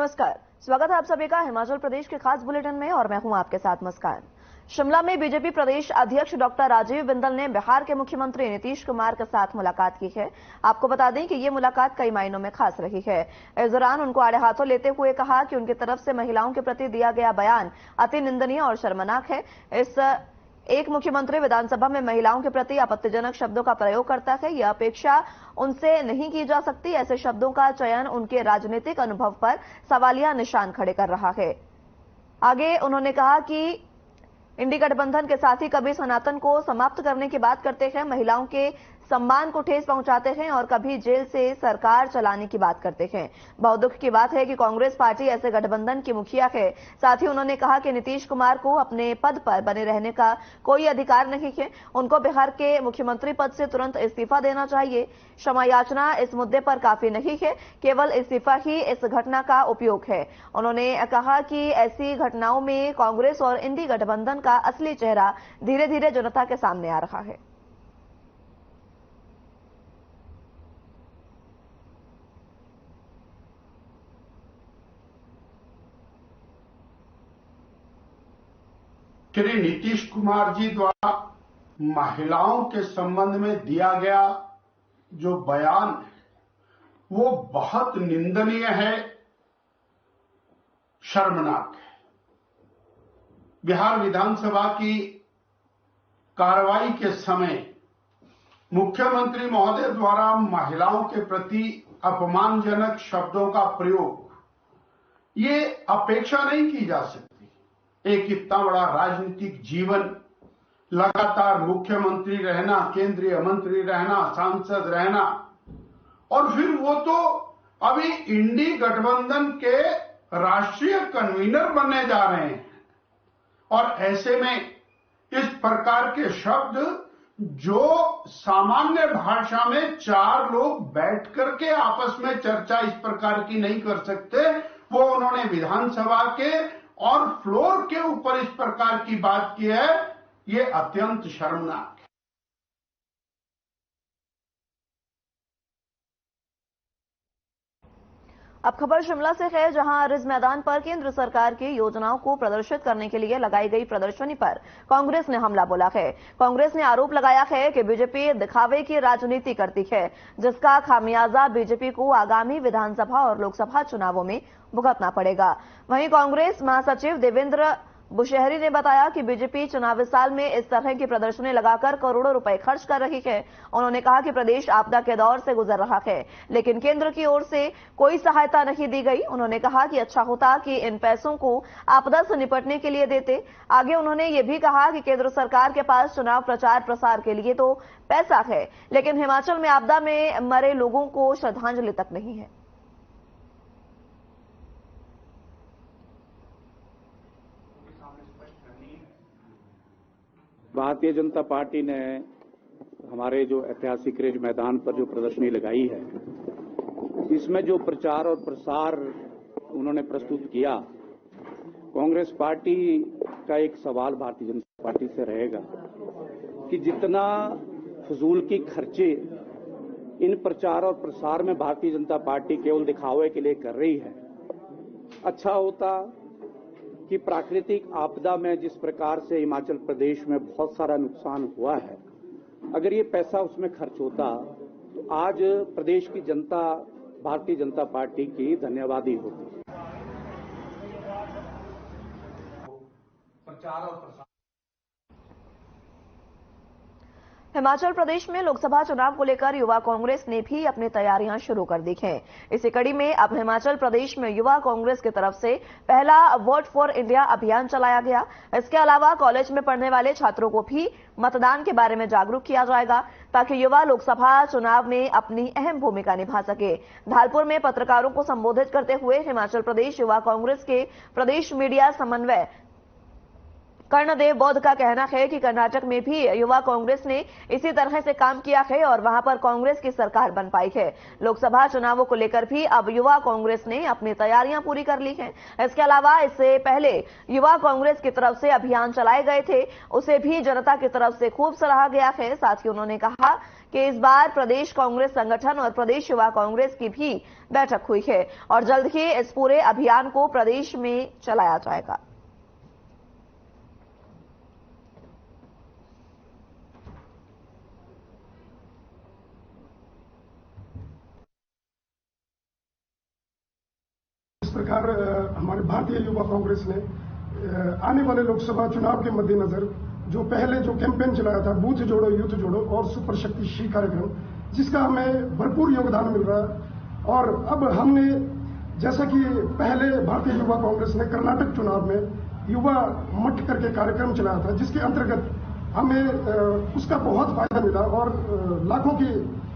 नमस्कार, स्वागत है आप सभी का हिमाचल प्रदेश के खास बुलेटिन में और मैं हूं आपके साथ मुस्कान। शिमला में बीजेपी प्रदेश अध्यक्ष डॉक्टर राजीव बिंदल ने बिहार के मुख्यमंत्री नीतीश कुमार के साथ मुलाकात की है। आपको बता दें कि ये मुलाकात कई मायनों में खास रही है। इस दौरान उनको आड़े हाथों लेते हुए कहा कि उनकी तरफ से महिलाओं के प्रति दिया गया बयान अति निंदनीय और शर्मनाक है। एक मुख्यमंत्री विधानसभा में महिलाओं के प्रति आपत्तिजनक शब्दों का प्रयोग करता है, यह अपेक्षा उनसे नहीं की जा सकती। ऐसे शब्दों का चयन उनके राजनीतिक अनुभव पर सवालिया निशान खड़े कर रहा है। आगे उन्होंने कहा कि इंडी गठबंधन के साथी कभी सनातन को समाप्त करने की बात करते हैं, महिलाओं के सम्मान को ठेस पहुंचाते हैं और कभी जेल से सरकार चलाने की बात करते हैं। बहुत दुख की बात है कि कांग्रेस पार्टी ऐसे गठबंधन की मुखिया है। साथ ही उन्होंने कहा कि नीतीश कुमार को अपने पद पर बने रहने का कोई अधिकार नहीं है। उनको बिहार के मुख्यमंत्री पद से तुरंत इस्तीफा देना चाहिए। क्षमा याचना इस मुद्दे पर काफी नहीं है, केवल इस्तीफा ही इस घटना का उपयोग है। उन्होंने कहा कि ऐसी घटनाओं में कांग्रेस और इंडी गठबंधन का असली चेहरा धीरे धीरे जनता के सामने आ रहा है। श्री नीतीश कुमार जी द्वारा महिलाओं के संबंध में दिया गया जो बयान है वो बहुत निंदनीय है, शर्मनाक है। बिहार विधानसभा की कार्रवाई के समय मुख्यमंत्री महोदय द्वारा महिलाओं के प्रति अपमानजनक शब्दों का प्रयोग ये अपेक्षा नहीं की जा सकती। एक इतना बड़ा राजनीतिक जीवन, लगातार मुख्यमंत्री रहना, केंद्रीय मंत्री रहना, सांसद रहना, और फिर वो तो अभी इंडी गठबंधन के राष्ट्रीय कन्वीनर बनने जा रहे हैं। और ऐसे में इस प्रकार के शब्द जो सामान्य भाषा में चार लोग बैठ करके आपस में चर्चा इस प्रकार की नहीं कर सकते, वो उन्होंने विधानसभा के और फ्लोर के ऊपर इस प्रकार की बात की है, ये अत्यंत शर्मनाक है। अब खबर शिमला से है, जहां रिज मैदान पर केंद्र सरकार की योजनाओं को प्रदर्शित करने के लिए लगाई गई प्रदर्शनी पर कांग्रेस ने हमला बोला है। कांग्रेस ने आरोप लगाया है कि बीजेपी दिखावे की राजनीति करती है, जिसका खामियाजा बीजेपी को आगामी विधानसभा और लोकसभा चुनावों में भुगतना पड़ेगा। वहीं कांग्रेस महासचिव देवेंद्र बुशहरी ने बताया कि बीजेपी चुनावी साल में इस तरह की प्रदर्शनी लगाकर करोड़ों रुपए खर्च कर रही है। उन्होंने कहा कि प्रदेश आपदा के दौर से गुजर रहा है, लेकिन केंद्र की ओर से कोई सहायता नहीं दी गई। उन्होंने कहा कि अच्छा होता कि इन पैसों को आपदा से निपटने के लिए देते। आगे उन्होंने ये भी कहा कि केंद्र सरकार के पास चुनाव प्रचार प्रसार के लिए तो पैसा है, लेकिन हिमाचल में आपदा में मरे लोगों को श्रद्धांजलि तक नहीं है। भारतीय जनता पार्टी ने हमारे जो ऐतिहासिक रिज मैदान पर जो प्रदर्शनी लगाई है, इसमें जो प्रचार और प्रसार उन्होंने प्रस्तुत किया, कांग्रेस पार्टी का एक सवाल भारतीय जनता पार्टी से रहेगा कि जितना फजूल की खर्चे इन प्रचार और प्रसार में भारतीय जनता पार्टी केवल दिखावे के लिए कर रही है, अच्छा होता कि प्राकृतिक आपदा में जिस प्रकार से हिमाचल प्रदेश में बहुत सारा नुकसान हुआ है, अगर ये पैसा उसमें खर्च होता तो आज प्रदेश की जनता भारतीय जनता पार्टी की धन्यवादी होती। प्रचार और प्रसार हिमाचल प्रदेश में लोकसभा चुनाव को लेकर युवा कांग्रेस ने भी अपनी तैयारियां शुरू कर दी हैं। इसी कड़ी में अब हिमाचल प्रदेश में युवा कांग्रेस की तरफ से पहला वोट फॉर इंडिया अभियान चलाया गया। इसके अलावा कॉलेज में पढ़ने वाले छात्रों को भी मतदान के बारे में जागरूक किया जाएगा, ताकि युवा लोकसभा चुनाव में अपनी अहम भूमिका निभा सके। धालपुर में पत्रकारों को संबोधित करते हुए हिमाचल प्रदेश युवा कांग्रेस के प्रदेश मीडिया समन्वय कर्णदेव बौद्ध का कहना है कि कर्नाटक में भी युवा कांग्रेस ने इसी तरह से काम किया है और वहां पर कांग्रेस की सरकार बन पाई है। लोकसभा चुनावों को लेकर भी अब युवा कांग्रेस ने अपनी तैयारियां पूरी कर ली हैं। इसके अलावा इससे पहले युवा कांग्रेस की तरफ से अभियान चलाए गए थे, उसे भी जनता की तरफ से खूब सराहा गया है। साथ ही उन्होंने कहा कि इस बार प्रदेश कांग्रेस संगठन और प्रदेश युवा कांग्रेस की भी बैठक हुई है और जल्द ही इस पूरे अभियान को प्रदेश में चलाया जाएगा। इस प्रकार हमारे भारतीय युवा कांग्रेस ने आने वाले लोकसभा चुनाव के मद्देनजर जो पहले जो कैंपेन चलाया था, बूथ जोड़ो यूथ जोड़ो और सुपर शक्तिशाली कार्यक्रम, जिसका हमें भरपूर योगदान मिल रहा है। और अब हमने जैसा कि पहले भारतीय युवा कांग्रेस ने कर्नाटक चुनाव में युवा मठ करके कार्यक्रम चलाया था, जिसके अंतर्गत हमें उसका बहुत फायदा मिला और लाखों की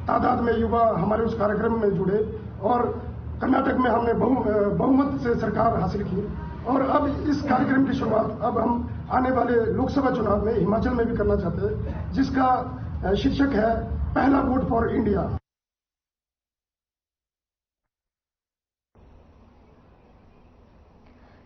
तादाद में युवा हमारे उस कार्यक्रम में जुड़े और कर्नाटक में हमने बहुमत से सरकार हासिल की। और अब इस कार्यक्रम की शुरुआत अब हम आने वाले लोकसभा चुनाव में हिमाचल में भी करना चाहते हैं, जिसका शीर्षक है पहला वोट फॉर इंडिया।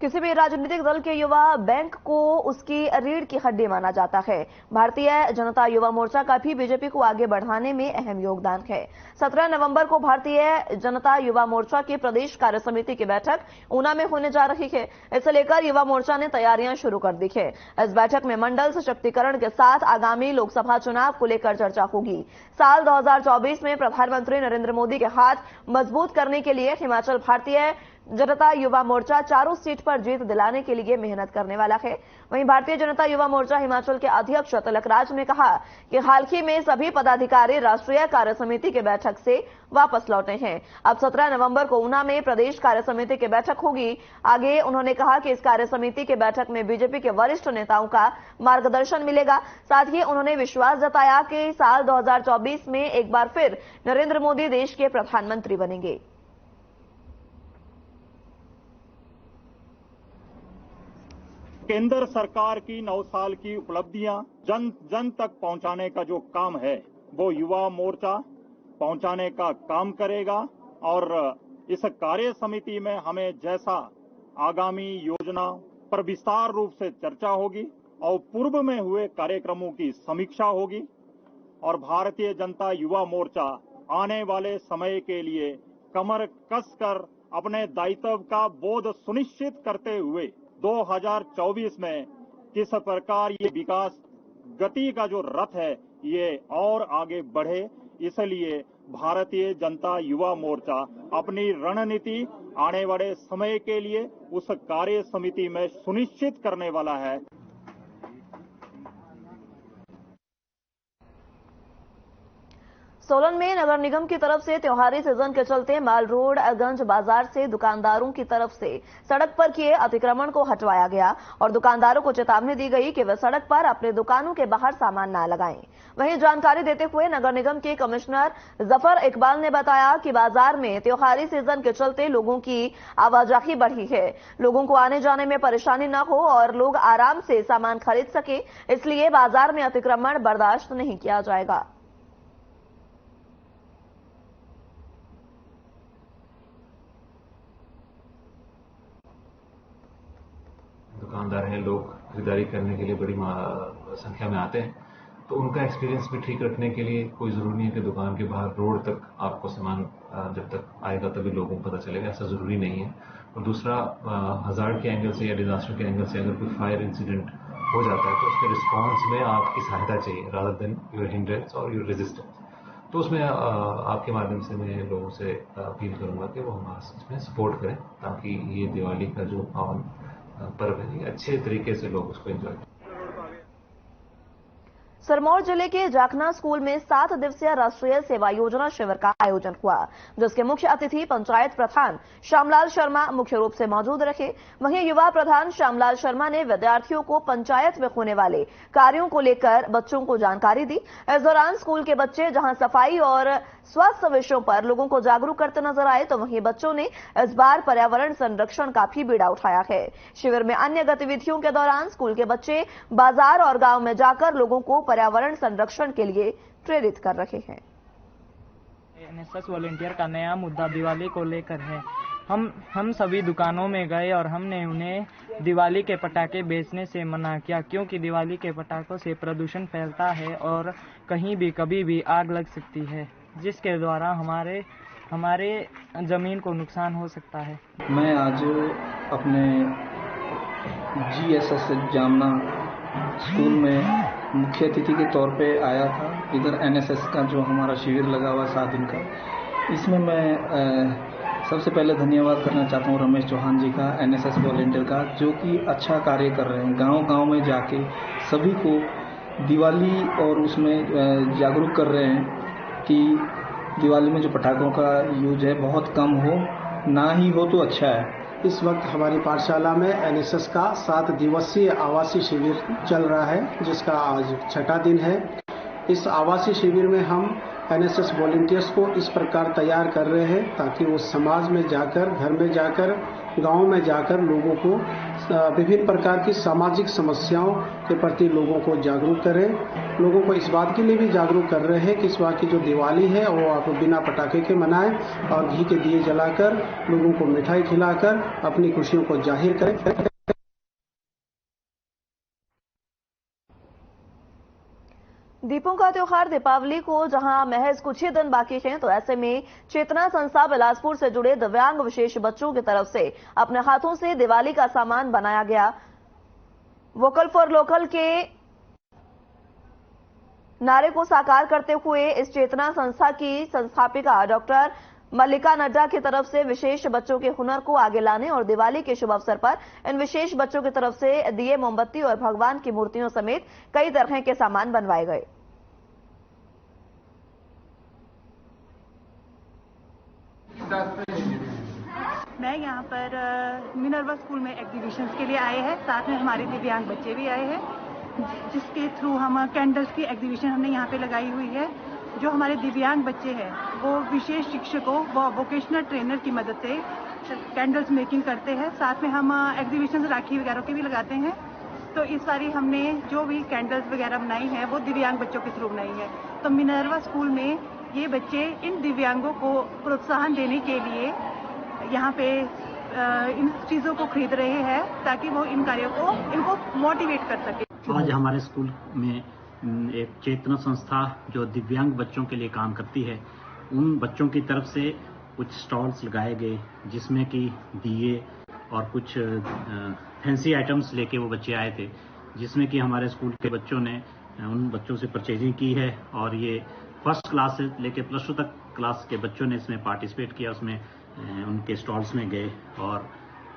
किसी भी राजनीतिक दल के युवा बैंक को उसकी रीढ़ की हड्डी माना जाता है। भारतीय जनता युवा मोर्चा का भी बीजेपी को आगे बढ़ाने में अहम योगदान है। 17 नवंबर को भारतीय जनता युवा मोर्चा की प्रदेश कार्य समिति की बैठक ऊना में होने जा रही है। इसे लेकर युवा मोर्चा ने तैयारियां शुरू कर दी है। इस बैठक में मंडल सशक्तिकरण के साथ आगामी लोकसभा चुनाव को लेकर चर्चा होगी। साल 2024 में प्रधानमंत्री नरेंद्र मोदी के हाथ मजबूत करने के लिए हिमाचल भारतीय जनता युवा मोर्चा चारों सीट पर जीत दिलाने के लिए मेहनत करने वाला है। वहीं भारतीय जनता युवा मोर्चा हिमाचल के अध्यक्ष तिलक राज ने कहा कि हाल ही में सभी पदाधिकारी राष्ट्रीय कार्य समिति की बैठक से वापस लौटे हैं। अब 17 नवंबर को ऊना में प्रदेश कार्य समिति की बैठक होगी। आगे उन्होंने कहा कि इस कार्य समिति की बैठक में बीजेपी के वरिष्ठ नेताओं का मार्गदर्शन मिलेगा। साथ ही उन्होंने विश्वास जताया कि साल 2024 में एक बार फिर नरेंद्र मोदी देश के प्रधानमंत्री बनेंगे। केंद्र सरकार की 9 साल की उपलब्धियां जन जन तक पहुंचाने का जो काम है वो युवा मोर्चा पहुंचाने का काम करेगा। और इस कार्य समिति में हमें जैसा आगामी योजना पर विस्तार रूप से चर्चा होगी और पूर्व में हुए कार्यक्रमों की समीक्षा होगी। और भारतीय जनता युवा मोर्चा आने वाले समय के लिए कमर कसकर अपने दायित्व का बोध सुनिश्चित करते हुए 2024 में किस प्रकार ये विकास गति का जो रथ है ये और आगे बढ़े, इसलिए भारतीय जनता युवा मोर्चा अपनी रणनीति आने वाले समय के लिए उस कार्य समिति में सुनिश्चित करने वाला है। सोलन में नगर निगम की तरफ से त्योहारी सीजन के चलते माल रोड गंज बाजार से दुकानदारों की तरफ से सड़क पर किए अतिक्रमण को हटवाया गया और दुकानदारों को चेतावनी दी गई कि वे सड़क पर अपने दुकानों के बाहर सामान न लगाएं। वहीं जानकारी देते हुए नगर निगम के कमिश्नर जफर इकबाल ने बताया कि बाजार में त्योहारी सीजन के चलते लोगों की आवाजाही बढ़ी है। लोगों को आने जाने में परेशानी न हो और लोग आराम से सामान खरीद सके, इसलिए बाजार में अतिक्रमण बर्दाश्त नहीं किया जाएगा। दुकानदार हैं, लोग खरीदारी करने के लिए बड़ी संख्या में आते हैं, तो उनका एक्सपीरियंस भी ठीक रखने के लिए कोई ज़रूरी नहीं है कि दुकान के बाहर रोड तक आपको सामान जब तक आएगा तभी लोगों को पता चलेगा, ऐसा ज़रूरी नहीं है। और दूसरा, हज़ार्ड के एंगल से या डिजास्टर के एंगल से अगर कोई फायर इंसिडेंट हो जाता है तो उसके रिस्पॉन्स में आपकी सहायता चाहिए रादर देन योर हिंड्रेंस और योर रेजिस्टेंस। तो उसमें आपके माध्यम से मैं लोगों से अपील करूंगा कि वो हमारे इसमें सपोर्ट करें ताकि ये दिवाली का जो पावन पर्व है अच्छे तरीके से लोग उसको एंजॉय करें। सिरमौर जिले के जाखना स्कूल में 7 दिवसीय राष्ट्रीय सेवा योजना शिविर का आयोजन हुआ, जिसके मुख्य अतिथि पंचायत प्रधान श्यामलाल शर्मा मुख्य रूप से मौजूद रहे। वहीं युवा प्रधान श्यामलाल शर्मा ने विद्यार्थियों को पंचायत में होने वाले कार्यों को लेकर बच्चों को जानकारी दी। इस दौरान स्कूल के बच्चे जहां सफाई और स्वास्थ्य विषयों पर लोगों को जागरूक करते नजर आए, तो वहीं बच्चों ने इस बार पर्यावरण संरक्षण का भी बीड़ा उठाया है। शिविर में अन्य गतिविधियों के दौरान स्कूल के बच्चे बाजार और गांव में जाकर लोगों को पर्यावरण संरक्षण के लिए प्रेरित कर रहे हैं। एनएसएस वॉलंटियर का नया मुद्दा दिवाली को लेकर है। हम सभी दुकानों में गए और हमने उन्हें दिवाली के पटाखे बेचने से मना किया, क्योंकि दिवाली के पटाखों से प्रदूषण फैलता है और कहीं भी कभी भी आग लग सकती है, जिसके द्वारा हमारे जमीन को नुकसान हो सकता है। मैं आज अपने GSS जामना स्कूल में मुख्य अतिथि के तौर पे आया था। इधर NSS का जो हमारा शिविर लगा हुआ 7 दिन का, इसमें मैं सबसे पहले धन्यवाद करना चाहता हूँ रमेश चौहान जी का, NSS वॉलंटियर का, जो कि अच्छा कार्य कर रहे हैं। गांव-गांव में जाके सभी को दिवाली और उसमें जागरूक कर रहे हैं कि दिवाली में जो पटाखों का यूज है बहुत कम हो, ना ही हो तो अच्छा है। इस वक्त हमारी पाठशाला में NSS का 7 दिवसीय आवासीय शिविर चल रहा है, जिसका आज 6वां दिन है। इस आवासीय शिविर में हम NSS वॉलंटियर्स को इस प्रकार तैयार कर रहे हैं ताकि वो समाज में जाकर, घर में जाकर, गांव में जाकर लोगों को विभिन्न प्रकार की सामाजिक समस्याओं के प्रति लोगों को जागरूक करें। लोगों को इस बात के लिए भी जागरूक कर रहे हैं कि इस बार की जो दिवाली है वो आप बिना पटाखे के मनाएं और घी के दिए जलाकर, लोगों को मिठाई खिलाकर अपनी खुशियों को जाहिर करें। दीपों का त्योहार दीपावली को जहां महज कुछ ही दिन बाकी हैं, तो ऐसे में चेतना संस्था बिलासपुर से जुड़े दिव्यांग विशेष बच्चों की तरफ से अपने हाथों से दिवाली का सामान बनाया गया। वोकल फॉर लोकल के नारे को साकार करते हुए इस चेतना संस्था की संस्थापिका डॉक्टर मल्लिका नड्डा की तरफ से विशेष बच्चों के हुनर को आगे लाने और दिवाली के शुभ अवसर पर इन विशेष बच्चों की तरफ से दिए, मोमबत्ती और भगवान की मूर्तियों समेत कई तरह के सामान बनवाए गए। मैं यहाँ पर मिनर्वा स्कूल में एग्जीबिशंस के लिए आए हैं, साथ में हमारे दिव्यांग बच्चे भी आए हैं, जिसके थ्रू हम कैंडल्स की एग्जीबिशन हमने यहाँ पे लगाई हुई है। जो हमारे दिव्यांग बच्चे हैं वो विशेष शिक्षकों व वोकेशनल ट्रेनर की मदद से कैंडल्स मेकिंग करते हैं। साथ में हम एग्जीबिशन राखी वगैरह के भी लगाते हैं। तो इस बारी हमने जो भी कैंडल्स वगैरह बनाई हैं वो दिव्यांग बच्चों के थ्रू बनाई है। तो मिनर्वा स्कूल में ये बच्चे इन दिव्यांगों को प्रोत्साहन देने के लिए यहाँ पे इन चीज़ों को खरीद रहे हैं ताकि वो इन कार्यों को इनको मोटिवेट कर सके। आज हमारे स्कूल में एक चेतना संस्था जो दिव्यांग बच्चों के लिए काम करती है, उन बच्चों की तरफ से कुछ स्टॉल्स लगाए गए जिसमें कि दिए और कुछ फैंसी आइटम्स लेके वो बच्चे आए थे, जिसमें कि हमारे स्कूल के बच्चों ने उन बच्चों से परचेजिंग की है और ये फर्स्ट क्लास से लेके प्लस 2 तक क्लास के बच्चों ने इसमें पार्टिसिपेट किया। उसमें उनके स्टॉल्स में गए और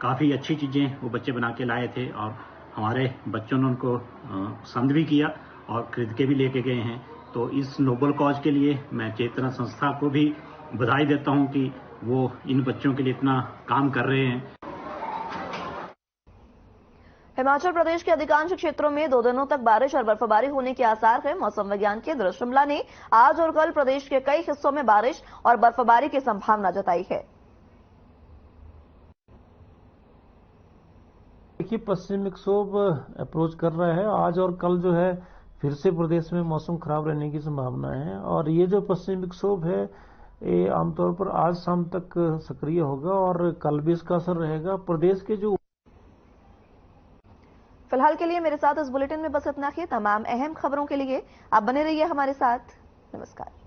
काफ़ी अच्छी चीज़ें वो बच्चे बना के लाए थे और हमारे बच्चों ने उनको पसंद भी किया और खरीद के भी लेके गए हैं। तो इस नोबल कॉज के लिए मैं चेतना संस्था को भी बधाई देता हूं कि वो इन बच्चों के लिए इतना काम कर रहे हैं। हिमाचल प्रदेश के अधिकांश क्षेत्रों में 2 दिनों तक बारिश और बर्फबारी होने के आसार है। मौसम विज्ञान केंद्र शिमला ने आज और कल प्रदेश के कई हिस्सों में बारिश और बर्फबारी की संभावना जताई है। देखिए, पश्चिमी विक्षोभ अप्रोच कर रहा है। आज और कल जो है फिर से प्रदेश में मौसम खराब रहने की संभावना है और ये जो पश्चिमी विक्षोभ है ये आमतौर पर आज शाम तक सक्रिय होगा और कल भी इसका असर रहेगा। प्रदेश के जो फिलहाल के लिए मेरे साथ इस बुलेटिन में बस इतना ही। तमाम अहम खबरों के लिए आप बने रहिए हमारे साथ। नमस्कार।